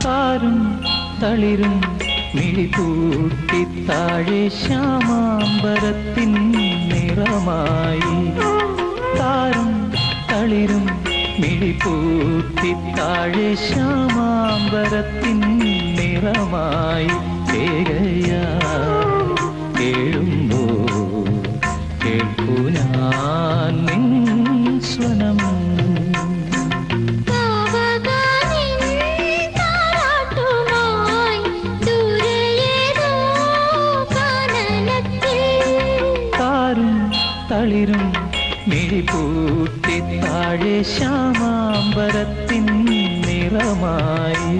താരും തളിരും മിഴിപൂട്ടി താഴെ ശ്യാമാംബരത്തിൻ നിറമായി താരും തളിരും മിഴിപൂട്ടി താഴെ ശ്യാമാംബരത്തിൻ നിറമായി കേഴുമ്പോ കേൾക്കൂ ഞാൻ നിൻ സ്വനം തളിരും മിഴിപൂട്ടി താഴെ ശ്യാമാംബരത്തിൻ നിറമായി